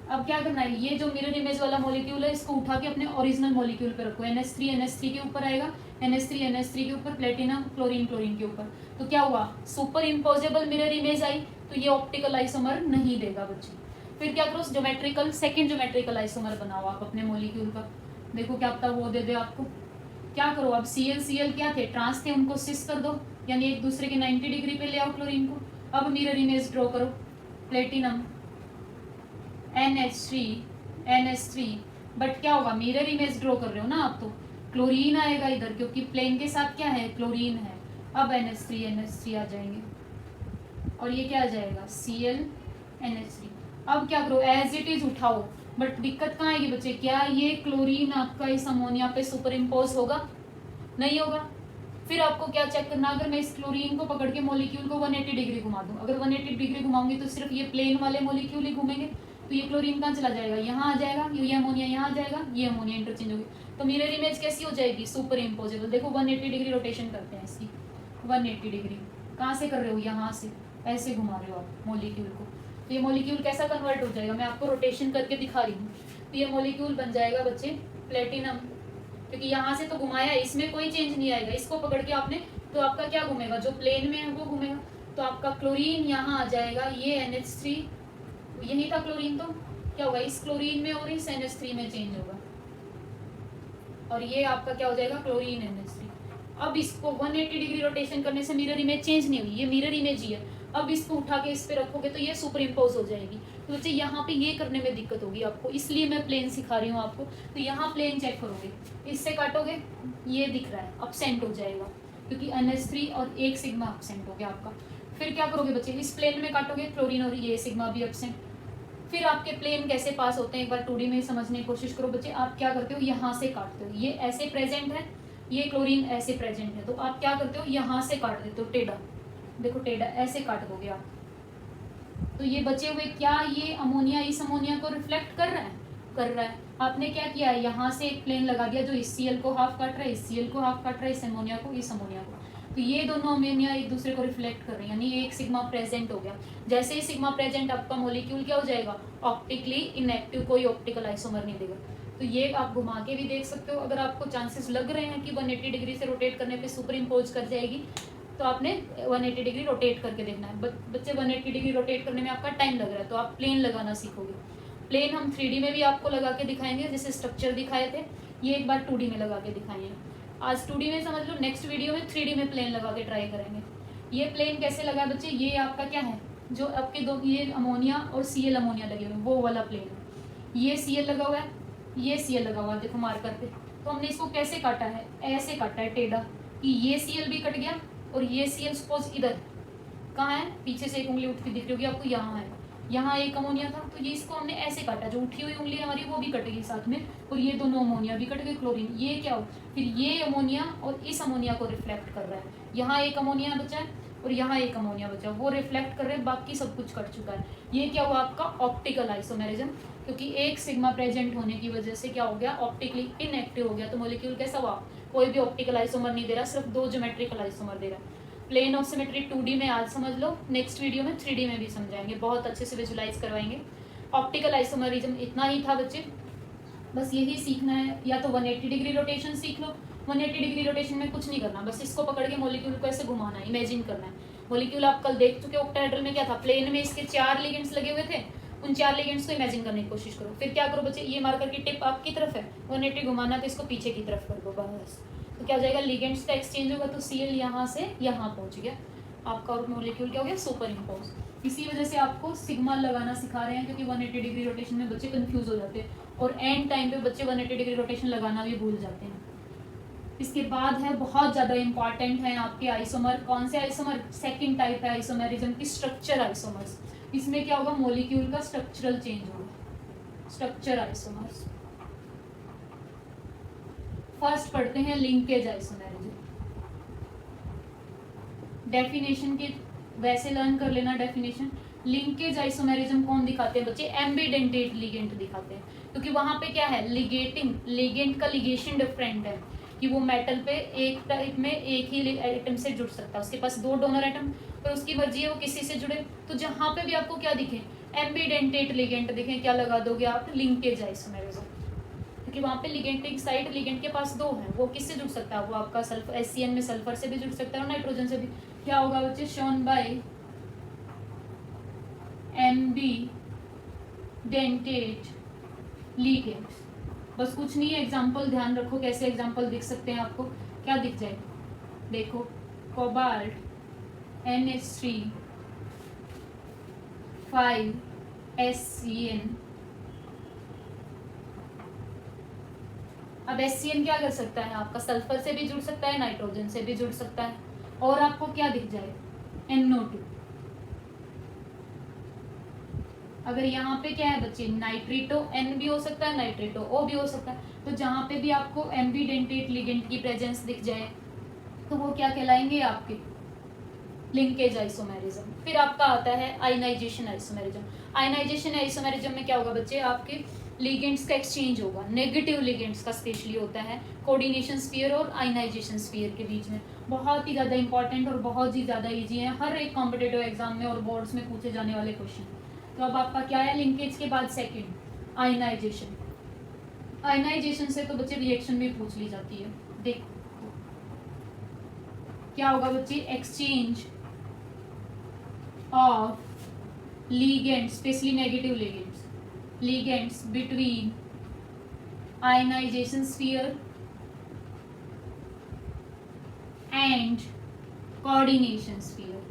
अब क्या करना है, ये जो मिरर इमेज वाला मॉलिक्यूल है इसको उठा के अपने ओरिजिनल मॉलिक्यूल पे रखो, NH3 के ऊपर आएगा, NH3 के ऊपर प्लेटिनम क्लोरीन के ऊपर, तो क्या हुआ, super imposable mirror image I, तो ये ऑप्टिकल आइसोमर नहीं देगा बच्चे। फिर क्या करो, ज्योमेट्रिकल, सेकंड ज्योमेट्रिकल आइसोमर बनाओ आप अपने मॉलिक्यूल का, देखो क्या पता वो दे दे आपको। क्या करो, अब Cl क्या थे, ट्रांस थे, उनको सिस कर दो, यानी एक दूसरे के 90 डिग्री पे ले आओ क्लोरीन को। अब मिरर इमेज ड्रॉ करो, प्लेटिनम NH3, बट क्या होगा, मिरर इमेज ड्रॉ कर रहे हो ना आप, तो क्लोरीन आएगा इधर, क्योंकि प्लेन के साथ क्या है, क्लोरीन है। अब NH3 आ जाएंगे, और ये क्या आ जाएगा, Cl NH3। अब क्या करो, एज इट इज उठाओ, बट दिक्कत कहाँ आएगी बच्चे, क्या ये क्लोरीन आपका इस अमोनिया पे सुपर इम्पोज होगा, नहीं होगा। फिर आपको क्या चेक करना, अगर मैं इस क्लोरीन को पकड़ के मॉलिक्यूल को 180 डिग्री घुमा दूं, अगर 180 डिग्री घुमाऊंगी तो सिर्फ ये प्लेन वाले मॉलिक्यूल ही घूमेंगे, तो ये क्लोरीन कहाँ चला जाएगा, यहाँ आ जाएगा, ये अमोनिया यहाँ आ जाएगा, ये अमोनिया इंटरचेंज होगी, तो मिरर इमेज कैसी हो जाएगी, सुपर इम्पोजेबल। देखो 180 डिग्री रोटेशन करते हैं इसकी, 180 डिग्री कहाँ से कर रहे हो, यहाँ से ऐसे घुमा रहे हो आप मॉलिक्यूल को, तो ये मॉलिक्यूल कैसा कन्वर्ट हो जाएगा, मैं आपको रोटेशन करके दिखा रही हूँ। तो ये मॉलिक्यूल बन जाएगा बच्चे प्लेटिनम, क्योंकि यहाँ से तो घुमाया, इसमें कोई चेंज नहीं आएगा, इसको पकड़ के आपने, तो आपका क्या घूमेगा, जो प्लेन में है वो घूमेगा, तो आपका क्लोरीन यहाँ आ जाएगा, ये NH3 यही था क्लोरीन, तो क्या होगा, इस क्लोरीन में और इस NH3 में चेंज होगा, और ये आपका क्या हो जाएगा, क्लोरीन NH3। अब इसको 180 डिग्री रोटेशन करने से मिरर इमेज चेंज नहीं हुई, ये मिरर इमेज ही है। अब इसको उठा के इस पे रखोगे तो ये सुपर इम्पोज हो जाएगी। तो बच्चे यहाँ पे ये करने में दिक्कत होगी आपको, इसलिए मैं प्लेन सिखा रही हूँ आपको। तो यहाँ प्लेन चेक करोगे, इससे काटोगे, ये दिख रहा है अपसेंट हो जाएगा, क्योंकि NH3 और एक सिग्मा अपसेंट हो गया आपका। फिर क्या करोगे बच्चे, इस प्लेन में काटोगे, क्लोरीन और ये सिग्मा भी अपसेंट। फिर आपके प्लेन कैसे पास होते हैं एक बार 2D में समझने की कोशिश करो बच्चे। आप क्या करते हो, यहाँ से काटते हो, ये ऐसे प्रेजेंट है, ये क्लोरीन ऐसे प्रेजेंट है, तो आप क्या करते हो, यहाँ से काट देते हो टेढ़ा। देखो टेढ़ा ऐसे काट दोगे आप, तो ये बचे हुए क्या, ये अमोनिया इस अमोनिया को रिफ्लेक्ट कर रहा है, कर रहा है। आपने क्या किया है, यहाँ से एक प्लेन लगा दिया जो इस Cl को हाफ काट रहा है, इस Cl को हाफ काट रहा है, इस अमोनिया को, इस अमोनिया को। तो ये दोनों अमोनिया एक दूसरे को रिफ्लेक्ट कर रहे हैं, यानी एक सिग्मा प्रेजेंट हो गया। जैसे ही सिग्मा प्रेजेंट, आपका मॉलिक्यूल क्या हो जाएगा, ऑप्टिकली इनएक्टिव, कोई ऑप्टिकल आइसोमर नहीं देगा। तो ये आप घुमा के भी देख सकते हो। अगर आपको चांसेस लग रहे हैं कि 180 डिग्री से रोटेट करने पे सुपर इम्पोज कर जाएगी, तो आपने 180 डिग्री रोटेट करके देखना है। बच्चे 180 डिग्री रोटेट करने में आपका टाइम लग रहा है, तो आप प्लेन लगाना सीखोगे। प्लेन हम 3D में भी आपको लगा के दिखाएंगे, जैसे स्ट्रक्चर दिखाए थे, ये एक बार 2D में लगा के दिखाएंगे। आज 2D में समझ लो, नेक्स्ट वीडियो में 3D में प्लेन लगा के ट्राई करेंगे। ये प्लेन कैसे लगा बच्चे, ये आपका क्या है, जो आपके दो ये अमोनिया और Cl अमोनिया लगे हुए हैं, वो वाला प्लेन है। ये Cl लगा हुआ है, ये Cl लगा हुआ है, देखो मार्कर पे। तो हमने इसको कैसे काटा है, ऐसे काटा है टेढ़ा, कि ये Cl भी कट गया और ये Cl सपोज इधर कहाँ है, पीछे से एक उंगली उठती दिख रही होगी आपको, यहाँ है, यहाँ एक अमोनिया था, तो ये इसको हमने ऐसे काटा, जो उठी हुई उंगली हमारी वो भी कटेगी साथ में, और ये दोनों अमोनिया भी कट गए, क्लोरीन। ये क्या हो, फिर ये अमोनिया और इस अमोनिया को रिफ्लेक्ट कर रहा है। यहाँ एक अमोनिया बचा है और यहाँ एक अमोनिया बचा, वो रिफ्लेक्ट कर रहे हैं, बाकी सब कुछ कट चुका है। ये क्या हुआ आपका ऑप्टिकल आइसोमेरिज्म, क्योंकि एक सिग्मा प्रेजेंट होने की वजह से क्या हो गया, ऑप्टिकली इनएक्टिव हो गया। तो मॉलिक्यूल कैसा हुआ, कोई भी ऑप्टिकल आइसोमर नहीं दे रहा, सिर्फ 2 ज्योमेट्रिकल आइसोमर दे रहा है। प्लेन ऑफ सिमेट्री 2D में आज समझ लो, नेक्स्ट वीडियो में 3D में भी समझाएंगे, बहुत अच्छे से विजुलाइज करवाएंगे। ऑप्टिकल आइसोमरिज्म इतना ही था बच्चे, बस यही सीखना है। या तो 180 डिग्री रोटेशन सीख लो, 180 डिग्री रोटेशन में कुछ नहीं करना, बस इसको पकड़ के मॉलिक्यूल को ऐसे घुमाना है, इमेजिन करना है। मॉलिक्यूल आप कल देख चुके, ऑक्टाहेड्रल में क्या था, प्लेन में इसके 4 लिगेंड्स लगे हुए थे, उन 4 लिगेंड्स को इमेजिन करने की कोशिश करो। फिर क्या करो बच्चे, ये मार्कर की टिप आपकी तरफ है, 180 घुमाना, तो इसको पीछे की तरफ कर दो बस। तो क्या हो जाएगा, लिगेंड्स का एक्सचेंज होगा, तो Cl यहाँ से यहाँ पहुँच गया आपका, और मॉलिक्यूल क्या हो गया, सुपर इम्पोज। इसी वजह से आपको सिग्मा लगाना सिखा रहे हैं, क्योंकि 180 डिग्री रोटेशन में बच्चे कंफ्यूज हो जाते हैं, और एंड टाइम पे बच्चे 180 डिग्री रोटेशन लगाना भी भूल जाते हैं। इसके बाद है, बहुत ज़्यादा इंपॉर्टेंट है आपके आइसोमर। कौन से आइसोमर, सेकंड टाइप है आइसोमेरिज्म की, स्ट्रक्चर आइसोमर्स। इसमें क्या होगा, मॉलिक्यूल का स्ट्रक्चरल चेंज होगा, स्ट्रक्चर आइसोमर्स। फर्स्ट पढ़ते हैं लिंकेज आइसोमेरिज्म। डेफिनेशन के वैसे लर्न कर लेना डेफिनेशन। लिंकेज आइसोमेरिज्म कौन दिखाते हैं बच्चे, एम्बिडेंटेट लिगेंड दिखाते हैं, क्योंकि वहां पे क्या है, लिगेटिंग, लिगेंड का लिगेशन डिफरेंट है, कि वो मेटल पे एक टाइप में एक ही एटम से जुड़ सकता है, उसके पास 2 डोनर एटम, और उसकी मर्जी है वो किसी से जुड़े। तो जहां पे भी आपको क्या दिखे, एम्बिडेंटेट लिगेंड दिखे, क्या लगा दोगे आप, लिंकेज आइसोमेरिज्म, क्योंकि वहाँ पे लिगेंडिंग साइट, लिगेंड के पास 2 हैं, वो किससे जुड़ सकता है, वो आपका सल्फर, HCN में सल्फर से भी जुड़ सकता है और नाइट्रोजन से भी। क्या होगा बच्चे, शोन बाय एम्बिडेंटेट लिगेंड्स। बस कुछ नहीं है, एग्जांपल ध्यान रखो, कैसे एग्जांपल दिख सकते हैं आपको, क्या दिख जाए, देखो, कोबाल्ट NH3 5 HCN। अब HCN क्या कर सकता है आपका, सल्फर से भी जुड़ सकता है, नाइट्रोजन से भी जुड़ सकता है, और आपको क्या दिख जाए, NO2। अगर यहाँ पे क्या है बच्चे, नाइट्रेटो N भी हो सकता है, नाइट्रेटो O भी हो सकता है, तो जहाँ पे भी आपको एम्बिडेंटेट लिगेंड की प्रेजेंस दिख जाए, तो वो क्या कहलाएंगे आपके, लिंकेज आइसोमेरिज्म। फिर आपका आता है आयनाइजेशन आइसोमेरिज्म। आयनाइजेशन आइसोमेरिज्म में क्या होगा बच्चे, आपके लिगेंड्स का एक्सचेंज होगा, नेगेटिव लिगेंड्स का स्पेशली होता है, कोऑर्डिनेशन स्फीयर और आयनाइजेशन स्फीयर के बीच में। बहुत ही ज़्यादा इंपॉर्टेंट और बहुत ही ज़्यादा इजी है, हर एक कॉम्पिटेटिव एग्जाम में और बोर्ड्स में पूछे जाने वाले क्वेश्चन। तो अब आपका क्या है, लिंकेज के बाद सेकेंड आयनाइजेशन। आयनाइजेशन से तो बच्चे रिएक्शन भी पूछ ली जाती है, देखो क्या होगा बच्चे, exchange of ligands, especially negative ligands between ionization sphere and coordination sphere।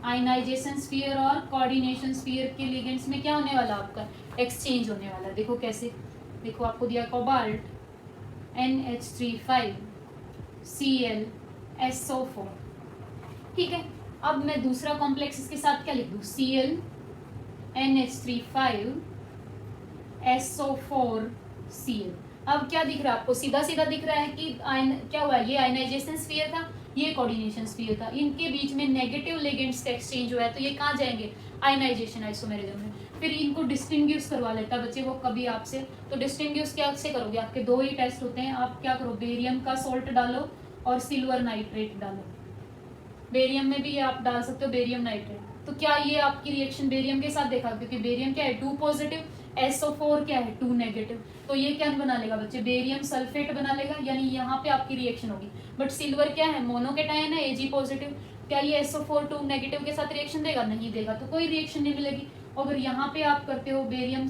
Ionization sphere और कोऑर्डिनेशन स्फीयर के लिगेंड्स में क्या होने वाला आपका एक्सचेंज होने वाला। देखो कैसे, देखो आपको दिया कोबाल्ट NH3 Cl SO4, ठीक है। अब मैं दूसरा कॉम्प्लेक्स इसके साथ क्या लिख दूँ, Cl NH3 SO4 Cl। अब क्या दिख रहा है आपको, सीधा सीधा दिख रहा है कि क्या हुआ, ये आयनाइजेशन स्फीयर था, ये कोऑर्डिनेशन स्फीयर था, इनके बीच में नेगेटिव लिगेंड्स का एक्सचेंज हुआ है, तो ये कहाँ जाएंगे, आयनाइजेशन आइसोमेरिज्म में। फिर इनको डिस्टिंग्विश करवा लेता बच्चे वो कभी आपसे, तो डिस्टिंग्विश क्या से करोगे, आपके दो ही टेस्ट होते हैं, आप क्या करो, बेरियम का सोल्ट डालो और सिल्वर नाइट्रेट डालो। बेरियम में भी आप डाल सकते हो बेरियम नाइट्रेट, तो क्या ये आपकी रिएक्शन बेरियम के साथ देखा, क्योंकि बेरियम क्या है 2 पॉजिटिव, SO4 क्या है 2 नेगेटिव, तो ये क्या बना लेगा बच्चे, बेरियम सल्फेट बना लेगा, यानी यहाँ पे आपकी रिएक्शन होगी। बट सिल्वर क्या है, मोनोकेटायन है, Ag पॉजिटिव, क्या ये SO4 2 नेगेटिव के साथ रिएक्शन देगा, नहीं देगा, तो कोई रिएक्शन नहीं मिलेगी। अगर यहाँ पे आप करते हो बेरियम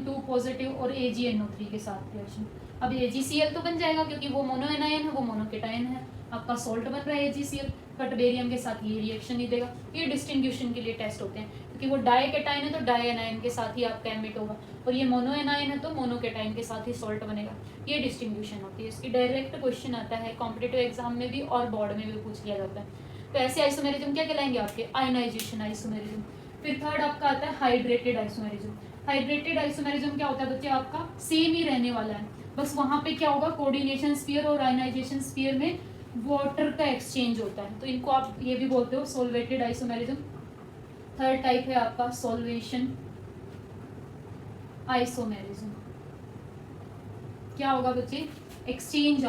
2 पॉजिटिव और AgNO3 के साथ रिएक्शन, अब AgCl तो बन जाएगा क्योंकि वो मोनोएनायन है, वो मोनोकेटायन है, आपका सॉल्ट बन रहा है AgCl, बट बेरियम के साथ ये रिएक्शन नहीं देगा। ये डिस्टिंग्विशन के लिए टेस्ट होते हैं, क्योंकि वो डाइकेटायन है तो डाइएनायन के साथ ही आपका एमिट होगा, और ये मोनोएनायन है तो मोनोकेटायन के साथ ही सॉल्ट बनेगा। ये डिस्टिंग्विशन होती है, इसकी डायरेक्ट क्वेश्चन आता है कॉम्पिटिटिव एग्जाम में भी और बोर्ड में भी पूछ लिया जाता है। तो ऐसे आइसोमेरिज्म क्या कहलाएंगे आपके, आयनाइजेशन आइसोमेरिज्म। फिर थर्ड आपका आता है हाइड्रेटेड आइसोमेरिज्म। हाइड्रेटेड आइसोमेरिज्म क्या होता है बच्चे, आपका सेम ही रहने वाला है, बस वहां पे क्या होगा, कोऑर्डिनेशन स्फीयर और आयनाइजेशन स्फीयर में वाटर का एक्सचेंज होता है, तो इनको आप ये भी बोलते हो सोलवेटेड आइसोमेरिज्म। थर्ड टाइप है आपका सोल्वेशन आइसोमेरिज्म। क्या होगा बच्चे, exchange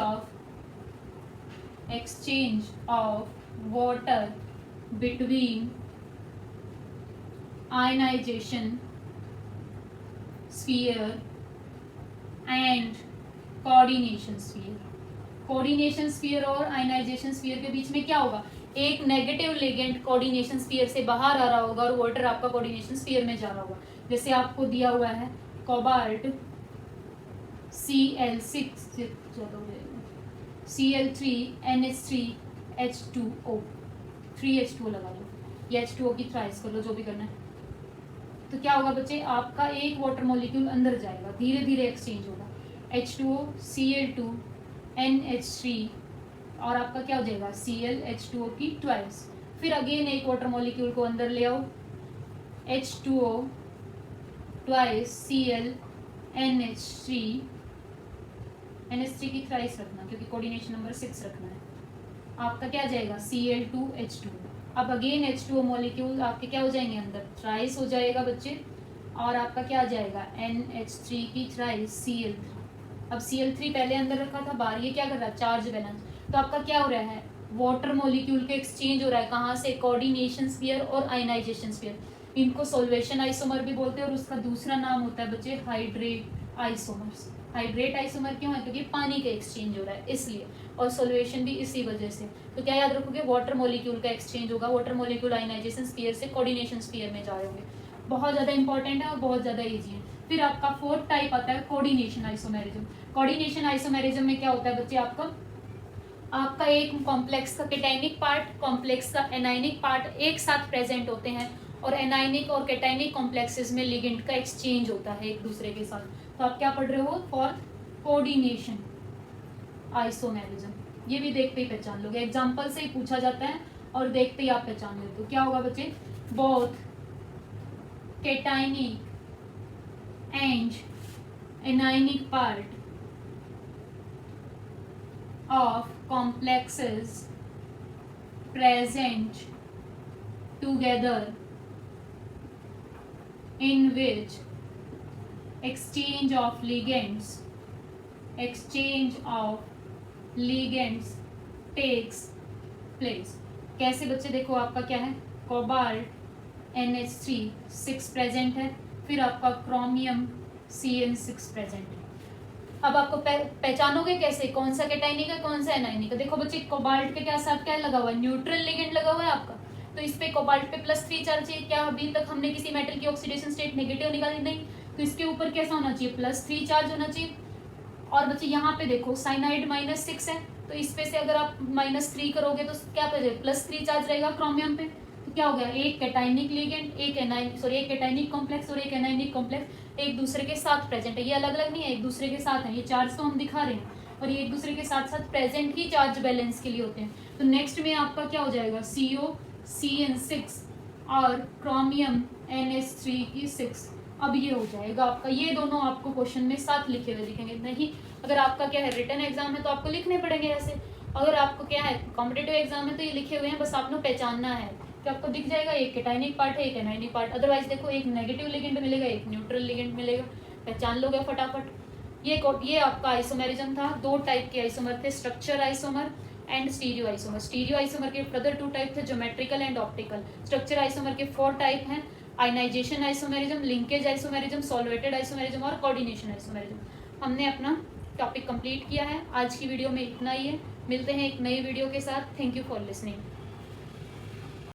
of water between ionization sphere and coordination sphere. Coordination sphere और आयनाइजेशन स्फीयर के बीच में क्या होगा, एक नेगेटिव लिगेंड कोऑर्डिनेशन स्फीयर से बाहर आ रहा होगा और वाटर आपका कोऑर्डिनेशन स्फीयर में जा रहा होगा। जैसे आपको दिया हुआ है कोबाल्ट Cl3NH3H2O, 3H2O लगा लो, ये H2O की थ्राइस कर लो, जो भी करना है। तो क्या होगा बच्चे, आपका एक वाटर मॉलिक्यूल अंदर जाएगा, धीरे धीरे एक्सचेंज होगा, H2O Cl2 NH3 और आपका क्या हो जाएगा ClH2O की ट्वाइस। फिर अगेन एक वाटर मॉलिक्यूल को अंदर ले आओ, H2O ट्वाइस Cl NH3 की थ्राइस रखना, क्योंकि कोऑर्डिनेशन नंबर 6 रखना है। आपका क्या जाएगा Cl2H2। अब अगेन H2O मॉलिक्यूल आपके क्या हो जाएंगे अंदर, थ्राइस हो जाएगा बच्चे, और आपका क्या आ जाएगा NH3 की थ्राइस Cl। अब Cl3 पहले अंदर रखा था बाहर, ये क्या कर रहा है, चार्ज बैलेंस, तो आपका क्या हो रहा है, वाटर मॉलिक्यूल के एक्सचेंज हो रहा है, कहाँ से, कोऑर्डिनेशन स्फीयर और आयनाइजेशन स्फीयर। इनको सोल्वेशन आइसोमर भी बोलते हैं, और उसका दूसरा नाम होता है बच्चे हाइड्रेट आइसोमर्स। हाइड्रेट आइसोमर क्यों है, क्योंकि पानी का एक्सचेंज हो रहा है इसलिए, और सोल्वेशन भी इसी वजह से। तो क्या याद रखोगे, वाटर मॉलिक्यूल का एक्सचेंज होगा, वाटर मॉलिक्यूल आयनाइजेशन स्फीयर से कोऑर्डिनेशन स्फीयर में जा रहे होंगे। बहुत ज़्यादा इंपॉर्टेंट है और बहुत ज़्यादा ईजी है। फिर आपका फोर्थ टाइप आता है कोऑर्डिनेशन आइसोमेरिज्म। कोऑर्डिनेशन आइसोमेरिज्म में क्या होता है बच्चे, आपका एक कॉम्प्लेक्स का कैटायनिक पार्ट, कॉम्प्लेक्स का एनायनिक पार्ट एक साथ प्रेजेंट होते हैं, और एनायनिक और कैटायनिक कॉम्प्लेक्सेस में लिगेंड का एक्सचेंज होता है एक दूसरे के साथ। तो आप क्या पढ़ रहे हो, फॉर कोऑर्डिनेशन आइसोमेरिज्म। ये भी देखते ही पहचान लोगे, एग्जाम्पल से ही पूछा जाता है और देखते ही आप पहचान लेते हो। क्या होगा बच्चे, both cationic and anionic part of complexes present together in which exchange of ligands takes place। कैसे बच्चे, देखो आपका क्या है, कोबाल्ट NH3 6 प्रेजेंट है, फिर आपका क्रोमियम Cn6 प्रेजेंट है। अब आपको पहचानोगे कैसे, कौन सा कैटायनिक है कौन सा एनायनिक है। देखो बच्चे, कोबाल्ट के क्या साथ क्या लगा हुआ है, न्यूट्रल लिगेंड लगा हुआ है आपका, तो इस पे कोबाल्ट पे +3 चार्ज है। क्या अभी तक हमने किसी मेटल की ऑक्सीडेशन स्टेट नेगेटिव निकाली, नहीं, तो इसके ऊपर कैसा होना चाहिए, +3 चार्ज होना चाहिए। और बच्चे यहाँ पे देखो साइनाइड -6 है, तो तो इस पे से अगर आप -3 करोगे तो क्या पे +3 चार्ज रहेगा क्रोमियम पे, तो क्या हो गया, एक कैटाइनिक लिगेंड, एक कैटाइनिक कॉम्प्लेक्स और एक एनाइनिक कॉम्प्लेक्स एक दूसरे के साथ प्रेजेंट है। ये अलग अलग नहीं है, एक दूसरे के साथ है, ये चार्ज तो हम दिखा रहे हैं और ये एक दूसरे के साथ साथ प्रेजेंट ही चार्ज बैलेंस के लिए होते हैं। तो नेक्स्ट में आपका क्या हो जाएगा, COCN6 और क्रोमियम NH3 अब ये हो जाएगा आपका, ये दोनों आपको क्वेश्चन में साथ लिखे हुए दिखेंगे। नहीं अगर आपका क्या है रिटन एग्जाम है तो आपको लिखने पड़ेंगे ऐसे, अगर आपको क्या है कॉम्पिटेटिव एग्जाम में तो ये लिखे हुए हैं, बस आपको पहचानना है कि आपको दिख जाएगा एक कैटाइनिक पार्ट है, एक एनाइनिक पार्ट। अदरवाइज देखो एक नेगेटिव लिगेंड मिलेगा, एक न्यूट्रल लिगेंड मिलेगा, पहचान लोगे फटाफट। ये आपका आइसोमेरिज्म था, 2 टाइप के आइसोमर थे, structure isomer and stereo isomer. Stereo isomer के फर्दर 2 टाइप थे, geometrical and optical. Structure isomer के 4 टाइप हैं, ionization isomerism, linkage isomerism, solvated isomerism और कोऑर्डिनेशन आइसोमेरिज्म। हमने अपना टॉपिक कंप्लीट किया है। आज की वीडियो में इतना ही है, मिलते हैं एक नई वीडियो के साथ। Thank you for listening.